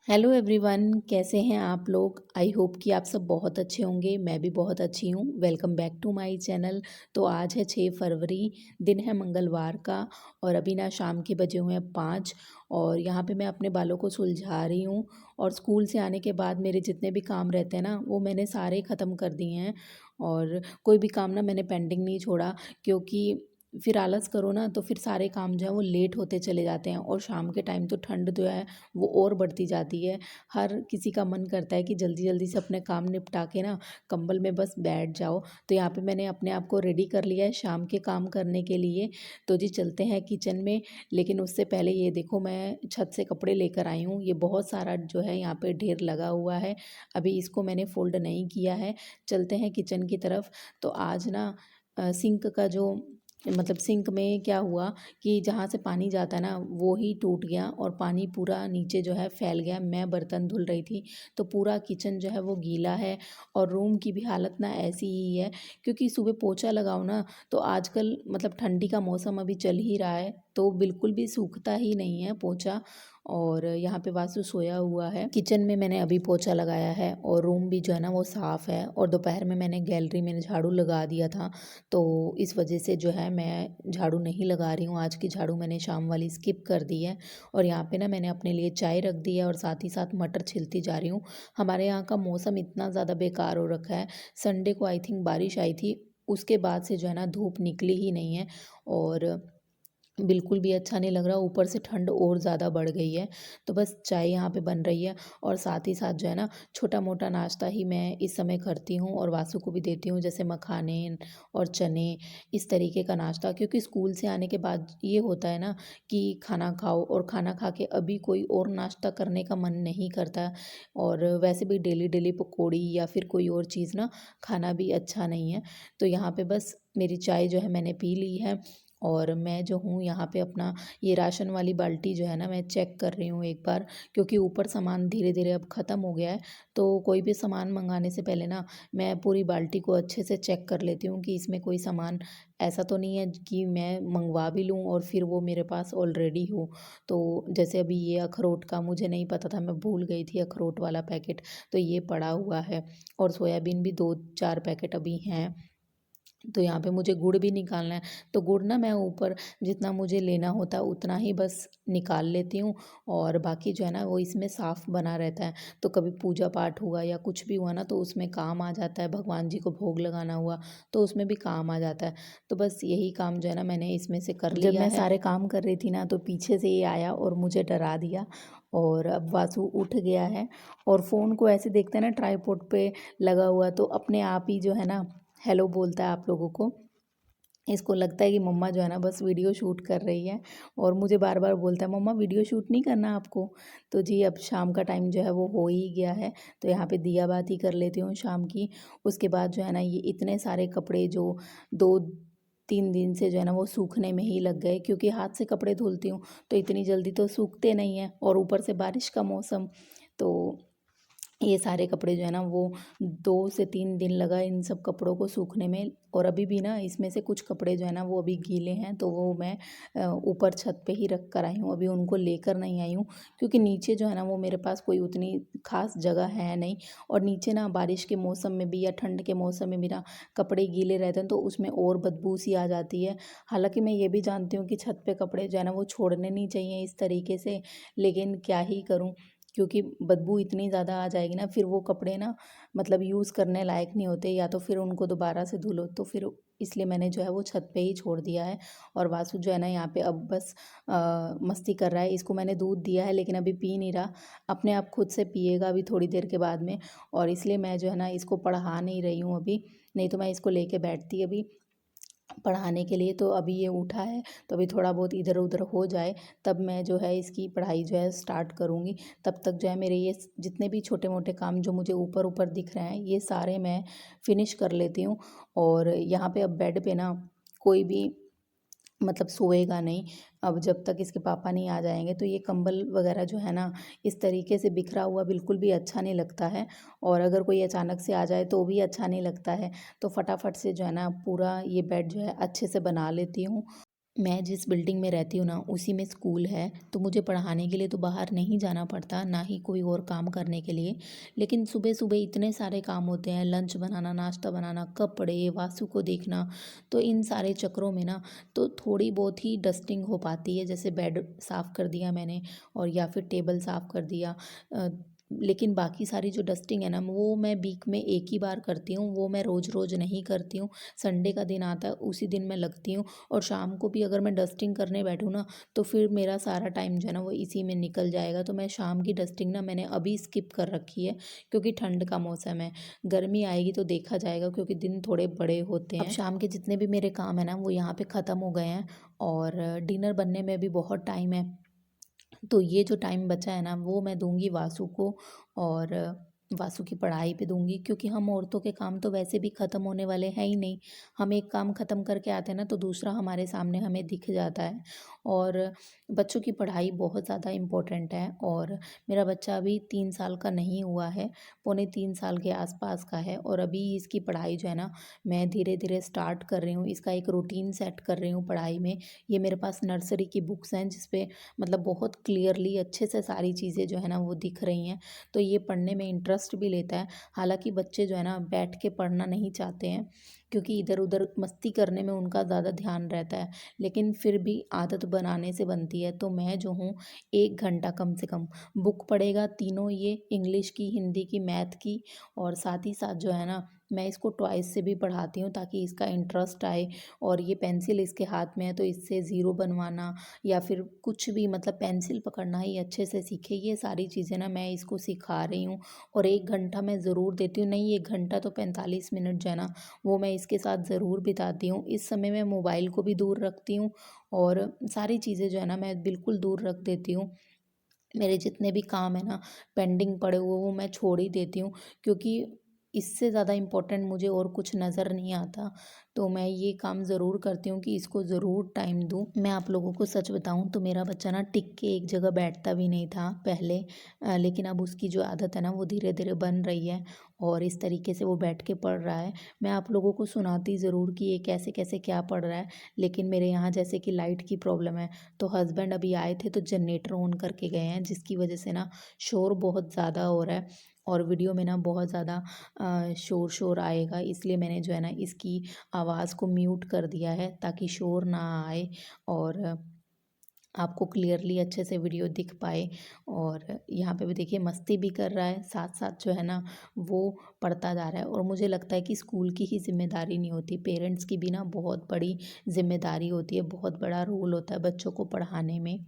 Hello everyone, कैसे हैं आप लोग। आई होप कि आप सब बहुत अच्छे होंगे। मैं भी बहुत अच्छी हूँ। Welcome back to my channel. तो आज है 6 फरवरी, दिन है मंगलवार का और अभी ना शाम के बजे हुए हैं 5 और यहाँ पे मैं अपने बालों को सुलझा रही हूँ। और स्कूल से आने के बाद मेरे जितने भी काम रहते हैं ना वो मैंने सारे ख़त्म कर दिए हैं। और कोई भी काम ना मैंने पेंडिंग नहीं छोड़ा, क्योंकि फिर आलस करो ना तो फिर सारे काम जो है वो लेट होते चले जाते हैं। और शाम के टाइम तो ठंड जो है वो और बढ़ती जाती है। हर किसी का मन करता है कि जल्दी जल्दी से अपने काम निपटा के ना कंबल में बस बैठ जाओ। तो यहाँ पे मैंने अपने आप को रेडी कर लिया है शाम के काम करने के लिए। तो जी चलते हैं किचन में। लेकिन उससे पहले ये देखो, मैं छत से कपड़े लेकर आई हूँ। ये बहुत सारा जो है यहाँ पे ढेर लगा हुआ है। अभी इसको मैंने फोल्ड नहीं किया है। चलते हैं किचन की तरफ। तो आज ना सिंक का जो मतलब सिंक में क्या हुआ कि जहाँ से पानी जाता है ना वो ही टूट गया और पानी पूरा नीचे जो है फैल गया। मैं बर्तन धुल रही थी तो पूरा किचन जो है वो गीला है। और रूम की भी हालत ना ऐसी ही है, क्योंकि सुबह पोछा लगाओ ना तो आजकल मतलब ठंडी का मौसम अभी चल ही रहा है तो बिल्कुल भी सूखता ही नहीं है पोछा। और यहाँ पे वासु सोया हुआ है। किचन में मैंने अभी पोछा लगाया है और रूम भी जो है ना वो साफ़ है। और दोपहर में मैंने गैलरी में झाड़ू लगा दिया था, तो इस वजह से जो है मैं झाड़ू नहीं लगा रही हूँ। आज की झाड़ू मैंने शाम वाली स्किप कर दी है। और यहाँ पे ना मैंने अपने लिए चाय रख दी है और साथ ही साथ मटर छिलती जा रही हूँ। हमारे यहाँ का मौसम इतना ज़्यादा बेकार हो रखा है। संडे को आई थिंक बारिश आई थी, उसके बाद से जो है ना धूप निकली ही नहीं है और बिल्कुल भी अच्छा नहीं लग रहा। ऊपर से ठंड और ज़्यादा बढ़ गई है। तो बस चाय यहाँ पे बन रही है और साथ ही साथ जो है ना छोटा मोटा नाश्ता ही मैं इस समय करती हूँ और वासु को भी देती हूँ, जैसे मखाने और चने, इस तरीके का नाश्ता। क्योंकि स्कूल से आने के बाद ये होता है ना कि खाना खाओ और खाना खा के अभी कोई और नाश्ता करने का मन नहीं करता। और वैसे भी डेली डेली पकौड़ी या फिर कोई और चीज़ ना खाना भी अच्छा नहीं है। तो यहाँ पे बस मेरी चाय जो है मैंने पी ली है। और मैं जो हूँ यहाँ पे अपना ये राशन वाली बाल्टी जो है ना मैं चेक कर रही हूँ एक बार, क्योंकि ऊपर सामान धीरे धीरे अब ख़त्म हो गया है। तो कोई भी सामान मंगाने से पहले ना मैं पूरी बाल्टी को अच्छे से चेक कर लेती हूँ कि इसमें कोई सामान ऐसा तो नहीं है कि मैं मंगवा भी लूँ और फिर वो मेरे पास ऑलरेडी हो। तो जैसे अभी ये अखरोट का मुझे नहीं पता था, मैं भूल गई थी अखरोट वाला पैकेट, तो ये पड़ा हुआ है। और सोयाबीन भी 2-4 पैकेट अभी हैं। तो यहाँ पे मुझे गुड़ भी निकालना है। तो गुड़ ना मैं ऊपर जितना मुझे लेना होता है उतना ही बस निकाल लेती हूँ। और बाकी जो है ना वो इसमें साफ़ बना रहता है। तो कभी पूजा पाठ हुआ या कुछ भी हुआ ना तो उसमें काम आ जाता है। भगवान जी को भोग लगाना हुआ तो उसमें भी काम आ जाता है। तो बस यही काम जो है ना मैंने इसमें से कर लिया है। जब मैं सारे काम कर रही थी ना तो पीछे से ये आया और मुझे डरा दिया। और अब वासु उठ गया है और फ़ोन को ऐसे देखते हैं ना ट्राईपोड पे लगा हुआ तो अपने आप ही जो है ना हेलो बोलता है आप लोगों को। इसको लगता है कि मम्मा जो है ना बस वीडियो शूट कर रही है और मुझे बार बार बोलता है मम्मा वीडियो शूट नहीं करना आपको। तो जी अब शाम का टाइम जो है वो हो ही गया है। तो यहाँ पे दिया बाती कर लेती हूँ शाम की। उसके बाद जो है ना ये इतने सारे कपड़े जो 2-3 दिन से जो है ना वो सूखने में ही लग गए, क्योंकि हाथ से कपड़े धुलती हूँ तो इतनी जल्दी तो सूखते नहीं हैं और ऊपर से बारिश का मौसम। तो ये सारे कपड़े जो है ना वो 2 से 3 दिन लगा इन सब कपड़ों को सूखने में। और अभी भी ना इसमें से कुछ कपड़े जो है ना वो अभी गीले हैं तो वो मैं ऊपर छत पे ही रख कर आई हूँ। अभी उनको लेकर नहीं आई हूँ, क्योंकि नीचे जो है ना वो मेरे पास कोई उतनी खास जगह है नहीं। और नीचे ना बारिश के मौसम में भी या ठंड के मौसम में भी ना कपड़े गीले रहते हैं तो उसमें और बदबू सी आ जाती है। हालांकि मैं ये भी जानती हूँ कि छत पे कपड़े जो है ना वो छोड़ने नहीं चाहिए इस तरीके से, लेकिन क्या ही करूँ, क्योंकि बदबू इतनी ज़्यादा आ जाएगी ना फिर वो कपड़े ना मतलब यूज़ करने लायक नहीं होते, या तो फिर उनको दोबारा से धुलो। तो फिर इसलिए मैंने जो है वो छत पे ही छोड़ दिया है। और वासु जो है ना यहाँ पे अब बस मस्ती कर रहा है। इसको मैंने दूध दिया है लेकिन अभी पी नहीं रहा, अपने आप खुद से पिएगा अभी थोड़ी देर के बाद में। और इसलिए मैं जो है ना इसको पढ़ा नहीं रही हूँ अभी, नहीं तो मैं इसको लेके बैठती अभी पढ़ाने के लिए। तो अभी ये उठा है तो अभी थोड़ा बहुत इधर उधर हो जाए तब मैं जो है इसकी पढ़ाई जो है स्टार्ट करूँगी। तब तक जो है मेरे ये जितने भी छोटे मोटे काम जो मुझे ऊपर ऊपर दिख रहे हैं ये सारे मैं फिनिश कर लेती हूँ। और यहाँ पे अब बेड पे ना कोई भी मतलब सोएगा नहीं अब जब तक इसके पापा नहीं आ जाएंगे। तो ये कंबल वगैरह जो है ना इस तरीके से बिखरा हुआ बिल्कुल भी अच्छा नहीं लगता है। और अगर कोई अचानक से आ जाए तो भी अच्छा नहीं लगता है। तो फटाफट से जो है ना पूरा ये बेड जो है अच्छे से बना लेती हूँ। मैं जिस बिल्डिंग में रहती हूँ ना, उसी में स्कूल है, तो मुझे पढ़ाने के लिए तो बाहर नहीं जाना पड़ता, ना ही कोई और काम करने के लिए। लेकिन सुबह-सुबह इतने सारे काम होते हैं, लंच बनाना, नाश्ता बनाना, कपड़े, वासु को देखना, तो इन सारे चक्करों में ना, तो थोड़ी बहुत ही डस्टिंग हो पाती है। जैसे बेड साफ़ कर दिया मैंने और या फिर टेबल साफ़ कर दिया। अ, लेकिन बाकी सारी जो डस्टिंग है ना, वो मैं वीक में एक ही बार करती हूँ, वो मैं रोज़-रोज़ नहीं करती हूँ। संडे का दिन आता है, उसी दिन मैं लगती हूँ। और शाम को भी अगर मैं डस्टिंग करने बैठूँ ना, तो फिर मेरा सारा टाइम जो है ना वो इसी में निकल जाएगा। तो मैं शाम की डस्टिंग ना मैंने अभी स्किप कर रखी है, क्योंकि ठंड का मौसम है। गर्मी आएगी तो देखा जाएगा, क्योंकि दिन थोड़े बड़े होते हैं। अब शाम के जितने भी मेरे काम है ना वो यहाँ पे ख़त्म हो गए हैं और डिनर बनने में भी बहुत टाइम है। तो ये जो टाइम बचा है ना वो मैं दूँगी वासु को और वासु की पढ़ाई पे दूँगी, क्योंकि हम औरतों के काम तो वैसे भी ख़त्म होने वाले हैं ही नहीं। हम एक काम ख़त्म करके आते हैं ना, तो दूसरा हमारे सामने हमें दिख जाता है। और बच्चों की पढ़ाई बहुत ज़्यादा इम्पोर्टेंट है और मेरा बच्चा अभी 3 साल का नहीं हुआ है, पौने 3 साल के आस-पास का है और अभी इसकी पढ़ाई जो है ना मैं धीरे-धीरे स्टार्ट कर रही हूँ। इसका एक रूटीन सेट कर रही हूँ पढ़ाई में। ये मेरे पास नर्सरी की बुक्स हैं जिस पे मतलब बहुत क्लियरली अच्छे से सारी चीज़ें जो है ना वो दिख रही हैं, तो ये पढ़ने में इंटरेस्ट भी लेता है। हालाँकि बच्चे जो है ना बैठ के पढ़ना नहीं चाहते हैं, क्योंकि इधर-उधर मस्ती करने में उनका ज़्यादा ध्यान रहता है, लेकिन फिर भी आदत बनाने से बनती है। तो मैं जो हूँ 1 घंटा कम से कम बुक पढ़ेगा, तीनों ये इंग्लिश की, हिंदी की, मैथ की, और साथ ही साथ जो है ना मैं इसको टॉयज़ से भी पढ़ाती हूँ ताकि इसका इंटरेस्ट आए। और ये पेंसिल इसके हाथ में है तो इससे ज़ीरो बनवाना या फिर कुछ भी मतलब पेंसिल पकड़ना ही अच्छे से सीखे, ये सारी चीज़ें ना मैं इसको सिखा रही हूँ। और 1 घंटा मैं ज़रूर देती हूँ, नहीं 1 घंटा तो 45 मिनट जो है ना वो मैं इसके साथ ज़रूर बिताती हूँ। इस समय मैं मोबाइल को भी दूर रखती हूँ और सारी चीज़ें जो है ना मैं बिल्कुल दूर रख देती हूँ। मेरे जितने भी काम है ना पेंडिंग पड़े हुए वो मैं छोड़ ही देती हूँ, क्योंकि इससे ज़्यादा इम्पोर्टेंट मुझे और कुछ नज़र नहीं आता। तो मैं ये काम ज़रूर करती हूँ कि इसको ज़रूर टाइम दूँ। मैं आप लोगों को सच बताऊँ तो मेरा बच्चा ना टिक के एक जगह बैठता भी नहीं था पहले, लेकिन अब उसकी जो आदत है ना वो धीरे-धीरे बन रही है और इस तरीके से वो बैठ के पढ़ रहा है। मैं आप लोगों को सुनाती ज़रूर कि ये कैसे-कैसे क्या पढ़ रहा है, लेकिन मेरे यहाँ जैसे कि लाइट की प्रॉब्लम है, तो हस्बैंड अभी आए थे तो जनरेटर ऑन करके गए हैं, जिसकी वजह से ना शोर बहुत ज़्यादा हो रहा है और वीडियो में ना बहुत ज़्यादा शोर आएगा, इसलिए मैंने जो है ना इसकी आवाज़ को म्यूट कर दिया है ताकि शोर ना आए और आपको क्लियरली अच्छे से वीडियो दिख पाए। और यहाँ पे भी देखिए मस्ती भी कर रहा है, साथ-साथ जो है ना वो पढ़ता जा रहा है। और मुझे लगता है कि स्कूल की ही ज़िम्मेदारी नहीं होती, पेरेंट्स की भी ना बहुत बड़ी ज़िम्मेदारी होती है, बहुत बड़ा रोल होता है बच्चों को पढ़ाने में।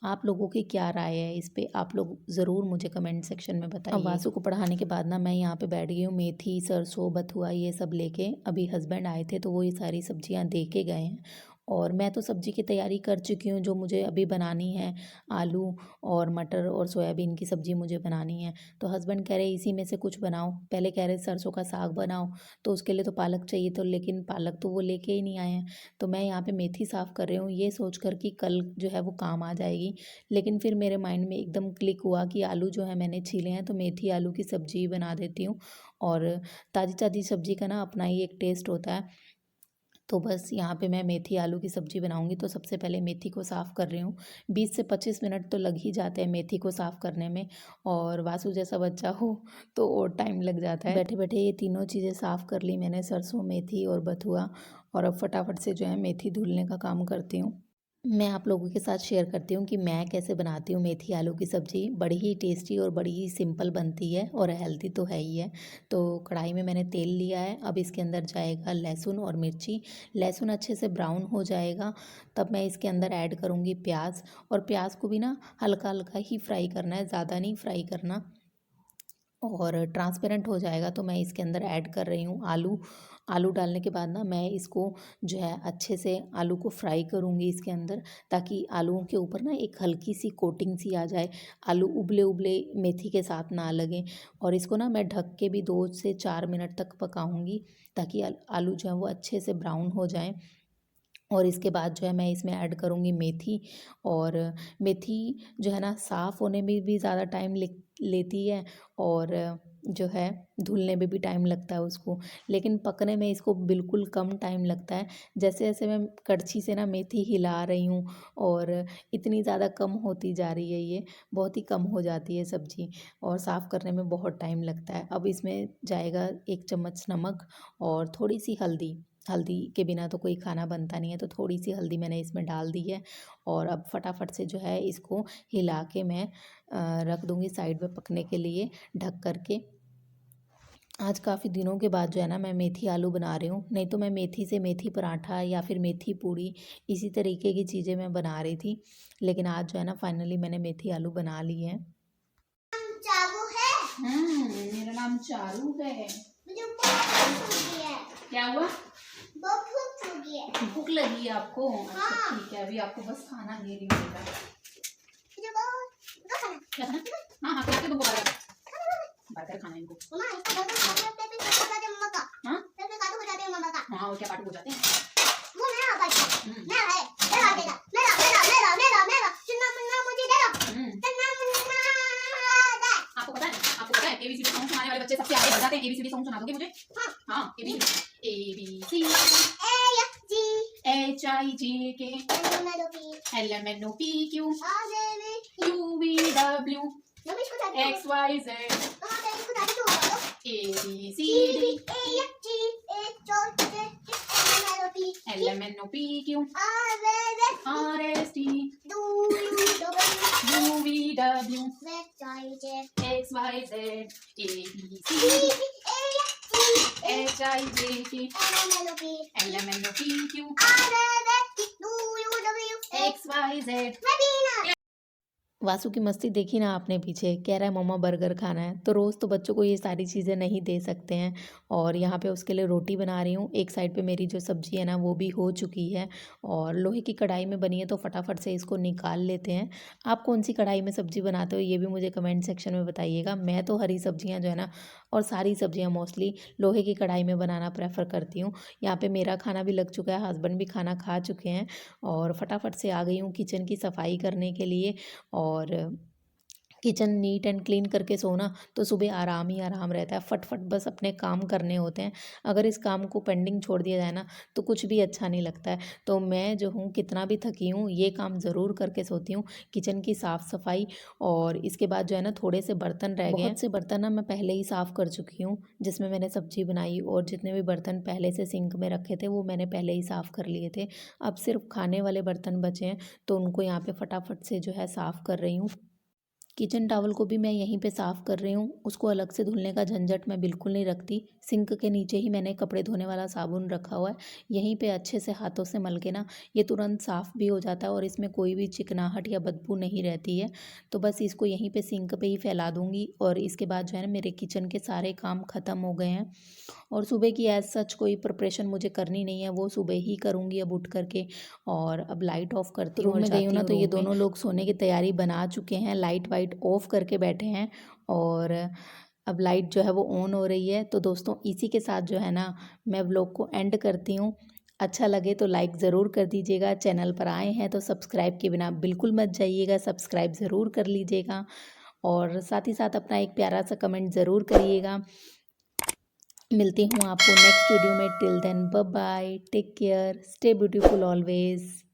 आप लोगों की क्या राय है इस पे? आप लोग ज़रूर मुझे कमेंट सेक्शन में बताइए। अब वासु को पढ़ाने के बाद ना मैं यहाँ पे बैठ गई हूँ मेथी, सरसों, बथुआ ये सब लेके। अभी हस्बैंड आए थे तो वो ये सारी सब्जियाँ दे के गए हैं और मैं तो सब्जी की तैयारी कर चुकी हूँ जो मुझे अभी बनानी है। आलू और मटर और सोयाबीन की सब्ज़ी मुझे बनानी है। तो हस्बैंड कह रहे इसी में से कुछ बनाओ। पहले कह रहे सरसों का साग बनाओ, तो उसके लिए तो पालक चाहिए, तो लेकिन पालक तो वो लेके ही नहीं आए हैं। तो मैं यहाँ पे मेथी साफ़ कर रही हूँ ये सोच कर कि कल जो है वो काम आ जाएगी। लेकिन फिर मेरे माइंड में एकदम क्लिक हुआ कि आलू जो है मैंने छीले हैं तो मेथी आलू की सब्ज़ी बना देती हूँ। और ताज़ी-ताज़ी सब्ज़ी का ना अपना ही एक टेस्ट होता है। तो बस यहाँ पे मैं मेथी आलू की सब्ज़ी बनाऊँगी, तो सबसे पहले मेथी को साफ़ कर रही हूँ। 20 से 25 मिनट तो लग ही जाते हैं मेथी को साफ़ करने में, और वासु जैसा बच्चा हो तो और टाइम लग जाता है। बैठे-बैठे ये तीनों चीज़ें साफ़ कर ली मैंने, सरसों, मेथी और बथुआ, और अब फटाफट से जो है मेथी धुलने का काम करती हूँ। मैं आप लोगों के साथ शेयर करती हूँ कि मैं कैसे बनाती हूँ मेथी आलू की सब्ज़ी। बड़ी ही टेस्टी और बड़ी ही सिंपल बनती है और हेल्दी तो है ही है। तो कढ़ाई में मैंने तेल लिया है, अब इसके अंदर जाएगा लहसुन और मिर्ची। लहसुन अच्छे से ब्राउन हो जाएगा तब मैं इसके अंदर ऐड करूँगी प्याज, और प्याज को भी ना हल्का-हल्का ही फ्राई करना है, ज़्यादा नहीं फ्राई करना। और ट्रांसपेरेंट हो जाएगा तो मैं इसके अंदर ऐड कर रही हूँ आलू। आलू डालने के बाद ना मैं इसको जो है अच्छे से आलू को फ्राई करूँगी इसके अंदर, ताकि आलूओं के ऊपर ना एक हल्की सी कोटिंग सी आ जाए, आलू उबले-उबले मेथी के साथ ना लगें। और इसको ना मैं ढक के भी 2 से 4 मिनट तक पकाऊँगी ताकि आलू जो है वो अच्छे से ब्राउन हो जाएँ। और इसके बाद जो है मैं इसमें ऐड करूँगी मेथी। और मेथी जो है ना साफ़ होने में भी ज़्यादा टाइम लेती है, और जो है धुलने में भी टाइम लगता है उसको, लेकिन पकने में इसको बिल्कुल कम टाइम लगता है। जैसे-जैसे मैं कड़छी से ना मेथी हिला रही हूँ और इतनी ज़्यादा कम होती जा रही है ये, बहुत ही कम हो जाती है सब्ज़ी और साफ़ करने में बहुत टाइम लगता है। अब इसमें जाएगा 1 चम्मच नमक और थोड़ी-सी हल्दी। हल्दी के बिना तो कोई खाना बनता नहीं है, तो थोड़ी-सी हल्दी मैंने इसमें डाल दी है और अब फटाफट से जो है इसको हिला के मैं रख दूँगी साइड में पकने के लिए ढक कर के। आज काफ़ी दिनों के बाद जो है ना मैं मेथी आलू बना रही हूँ, नहीं तो मैं मेथी से मेथी पराठा या फिर मेथी पूड़ी इसी तरीके की चीज़ें मैं बना रही थी। लेकिन आज जो है ना फाइनली मैंने मेथी आलू बना ली है। चारू है। मेरा नाम चारू है। मुझे भूख लगी है। क्या हुआ? बहुत भूख लगी है। भूख लगी है आपको? हाँ। अच्छा ठीक है, अभी आपको बस खाना दे रही हूँ बेटा। मुझे बहुत खाना। क्या खाना? हाँ हाँ, खिला के तुमको बर्गर खाना है इनको। मम्मा इसको बर्गर खाने पे काटू हो जाते हैं मम्मा का। हाँ? पे काटू हो जाते हैं मम्मा का। हाँ, और क्या काटू हो जाते हैं? वो मेरा बर्गर। मेरा है। मेरा दे दो। मेरा। चुन्ना मुन्ना मुझे दे दो। चुन्ना मुन्ना दे। आपको पता है एबीसीडी सॉन्ग सुनाने वाले बच्चे सबसे आगे बढ़ जाते हैं। एबीसीडी सॉन्ग सुना दोगे मुझे? हाँ। हाँ, A B C A H I J K L M N O P Q U V W X Y Z A B C D L M N O P Q R S T U V W X Y Z A B C D H I J K L M N O P Q X Y Z. Vasu की मस्ती देखी ना आपने पीछे, कह रहा है मम्मा burger खाना है। तो रोज़ तो बच्चों को ये सारी चीज़ें नहीं दे सकते हैं और यहाँ पे उसके लिए रोटी बना रही हूँ। एक साइड पे मेरी जो सब्ज़ी है ना वो भी हो चुकी है और लोहे की कढ़ाई में बनी है, तो फटाफट से इसको निकाल लेते हैं। आप कौन सी कढ़ाई में सब्ज़ी बनाते हो ये भी मुझे कमेंट सेक्शन में बताइएगा। मैं तो हरी सब्ज़ियाँ जो है ना और सारी सब्ज़ियाँ मोस्टली लोहे की कढ़ाई में बनाना प्रेफर करती हूँ। यहाँ पे मेरा खाना भी लग चुका है, हस्बैंड भी खाना खा चुके हैं और फटाफट से आ गई हूँ किचन की सफाई करने के लिए। और किचन नीट एंड क्लीन करके सोना तो सुबह आराम ही आराम रहता है। फट बस अपने काम करने होते हैं। अगर इस काम को पेंडिंग छोड़ दिया जाए ना तो कुछ भी अच्छा नहीं लगता है। तो मैं जो हूँ कितना भी थकी हूँ ये काम ज़रूर करके सोती हूँ, किचन की साफ़ सफाई। और इसके बाद जो है ना थोड़े से बर्तन रह गए हैं। बहुत से बर्तन ना मैं पहले ही साफ़ कर चुकी हूँ, जिसमें मैंने सब्जी बनाई और जितने भी बर्तन पहले से सिंक में रखे थे वो मैंने पहले ही साफ़ कर लिए थे। अब सिर्फ खाने वाले बर्तन बचे हैं, तो उनको यहाँ पे फटाफट से जो है साफ़ कर रही हूँ। किचन टॉवल को भी मैं यहीं पे साफ़ कर रही हूँ, उसको अलग से धुलने का झंझट मैं बिल्कुल नहीं रखती। सिंक के नीचे ही मैंने कपड़े धोने वाला साबुन रखा हुआ है, यहीं पे अच्छे से हाथों से मल के ना ये तुरंत साफ़ भी हो जाता है और इसमें कोई भी चिकनाहट या बदबू नहीं रहती है। तो बस इसको यहीं पे सिंक पे ही फैला दूँगी और इसके बाद जो है ना मेरे किचन के सारे काम ख़त्म हो गए हैं। और सुबह की एज़ सच कोई प्रिपरेशन मुझे करनी नहीं है, वो सुबह ही करूँगी अब उठ कर के। और अब लाइट ऑफ़ करती हूँ और में गई हूँ ना तो ये दोनों लोग सोने की तैयारी बना चुके हैं, लाइट वाइट ऑफ़ करके बैठे हैं और अब लाइट जो है वो ऑन हो रही है। तो दोस्तों इसी के साथ जो है ना मैं व्लॉग को एंड करती हूँ। अच्छा लगे तो लाइक ज़रूर कर दीजिएगा, चैनल पर आए हैं तो सब्सक्राइब के बिना बिल्कुल मत जाइएगा, सब्सक्राइब ज़रूर कर लीजिएगा और साथ ही साथ अपना एक प्यारा सा कमेंट ज़रूर करिएगा। मिलती हूँ आपको नेक्स्ट वीडियो में। Till then bye bye, take care, stay beautiful always.